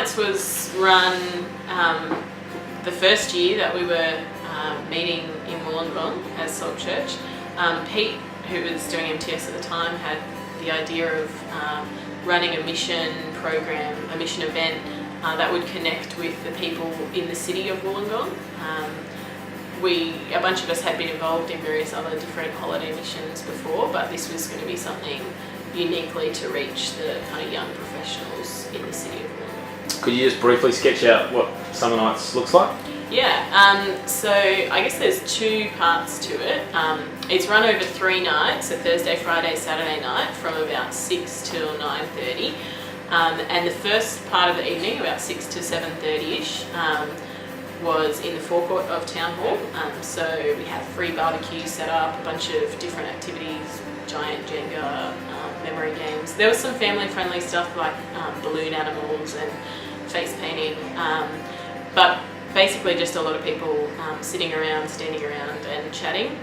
Nights was run the first year that we were meeting in Wollongong as Salt Church. Pete, who was doing MTS at the time, had the idea of running a mission program, a mission event that would connect with the people in the city of Wollongong. A bunch of us had been involved in various other different holiday missions before, but this was going to be something uniquely to reach the kind of young professionals in the city of Wollongong. Could you just briefly sketch out what Summer Nights looks like? Yeah, so I guess there's two parts to it. It's run over 3 nights, so Thursday, Friday, Saturday night, from about 6 till 9:30. And the first part of the evening, about 6 to 7:30ish, was in the forecourt of Town Hall. So we had free barbecue set up, a bunch of different activities, giant Jenga, memory games. There was some family-friendly stuff like balloon animals and face painting, but basically just a lot of people sitting around, standing around and chatting.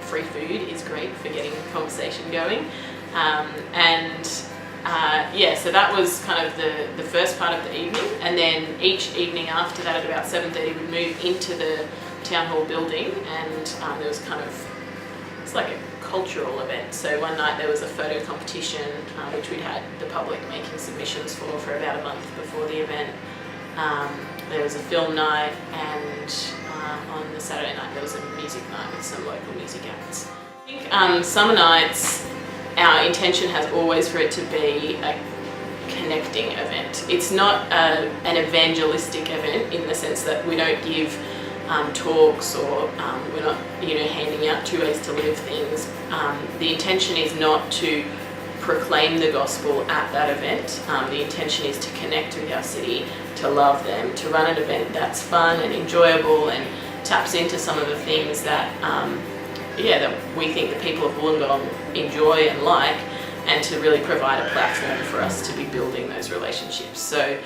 Free food is great for getting conversation going. So that was kind of the first part of the evening, and then each evening after that at about 7:30 we'd move into the Town Hall building, and there was it's like a cultural event. So one night there was a photo competition which we'd had the public making submissions for about a month before the event. There was a film night, and on the Saturday night there was a music night with some local music acts. I think Summer Nights, our intention has always for it to be a connecting event. It's not an evangelistic event in the sense that we don't give talks, or we're not handing out 2 ways to live things. The intention is not to proclaim the gospel at that event. The intention is to connect with our city, to love them, to run an event that's fun and enjoyable and taps into some of the things that that we think the people of Wollongong enjoy and like, and to really provide a platform for us to be building those relationships. So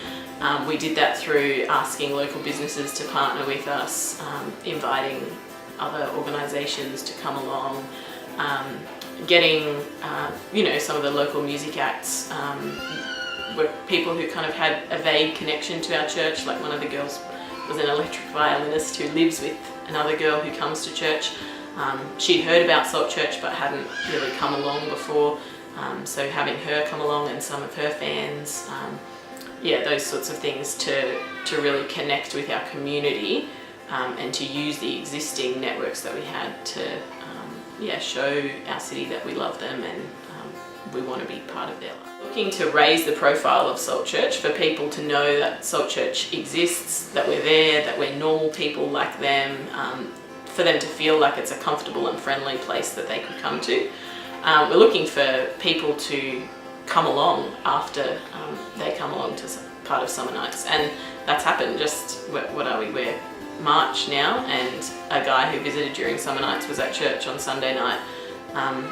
we did that through asking local businesses to partner with us, inviting other organisations to come along, getting some of the local music acts were people who kind of had a vague connection to our church. Like one of the girls was an electric violinist who lives with another girl who comes to church. She'd heard about Salt Church but hadn't really come along before, so having her come along and some of her fans, those sorts of things to really connect with our community, and to use the existing networks that we had to show our city that we love them and we want to be part of their life. Looking to raise the profile of Salt Church, for people to know that Salt Church exists, that we're there, that we're normal people like them, for them to feel like it's a comfortable and friendly place that they could come to. We're looking for people to come along after they come along to part of Summer Nights, and that's happened. Just we're March now, and a guy who visited during Summer Nights was at church on Sunday night.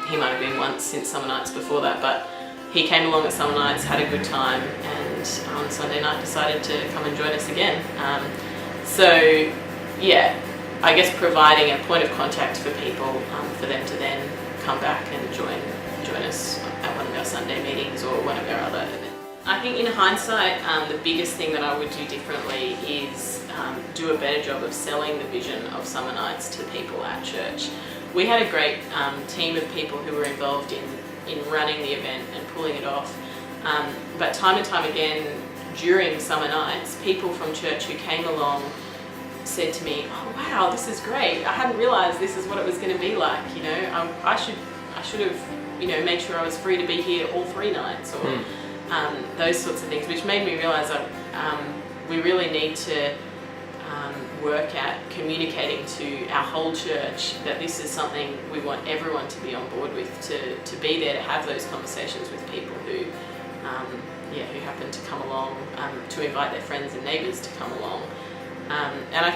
He might have been once since Summer Nights before that, but he came along at Summer Nights, had a good time, and on Sunday night decided to come and join us again. I guess providing a point of contact for people, for them to then come back and join us at one of our Sunday meetings or one of our other events. I think in hindsight, the biggest thing that I would do differently is do a better job of selling the vision of Summer Nights to people at church. We had a great team of people who were involved in running the event and pulling it off, but time and time again during Summer Nights, people from church who came along said to me, "Oh wow, this is great. I hadn't realised this is what it was going to be like. I should have made sure I was free to be here all 3 nights," or those sorts of things, which made me realise that we really need to work at communicating to our whole church that this is something we want everyone to be on board with, to be there to have those conversations with people who happen to come along, to invite their friends and neighbours to come along. And I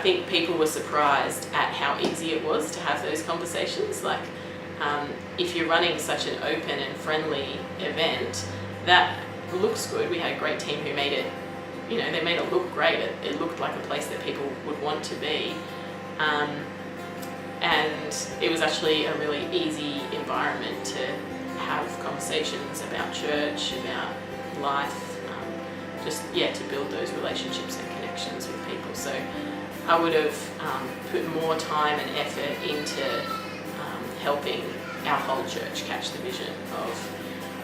think people were surprised at how easy it was to have those conversations. Like, if you're running such an open and friendly event, that looks good. We had a great team who made it, they made it look great. It looked like a place that people would want to be. And it was actually a really easy environment to have conversations about church, about life, to build those relationships and connections with people. So I would have put more time and effort into helping our whole church catch the vision of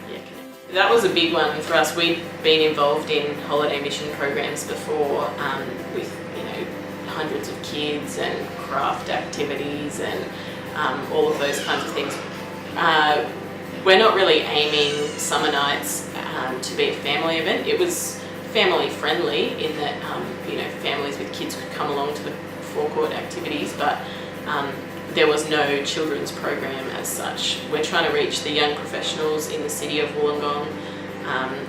connect. That was a big one for us. We'd been involved in holiday mission programs before with hundreds of kids and craft activities and all of those kinds of things. We're not really aiming summer nights to be a family event. It was family friendly in that families with kids could come along to the forecourt activities, but there was no children's program as such. We're trying to reach the young professionals in the city of Wollongong,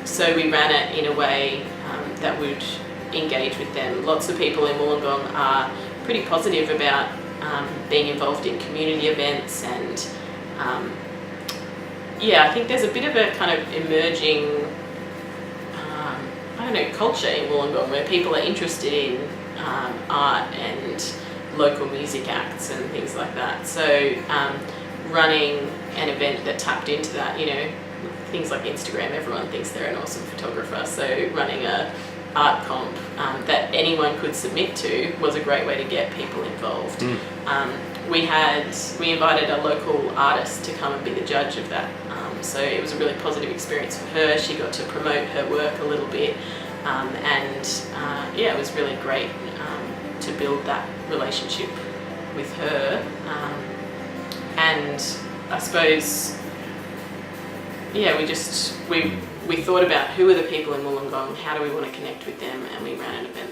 so we ran it in a way that would engage with them. Lots of people in Wollongong are pretty positive about being involved in community events, and I think there's a bit of a kind of emerging culture in Wollongong where people are interested in art and local music acts and things like that. So running an event that tapped into that, things like Instagram, everyone thinks they're an awesome photographer, so running a art comp that anyone could submit to was a great way to get people involved. We invited a local artist to come and be the judge of that, so it was a really positive experience for her. She got to promote her work a little bit, it was really great to build that relationship with her, and I suppose we thought about who are the people in Wollongong, how do we want to connect with them, and we ran an event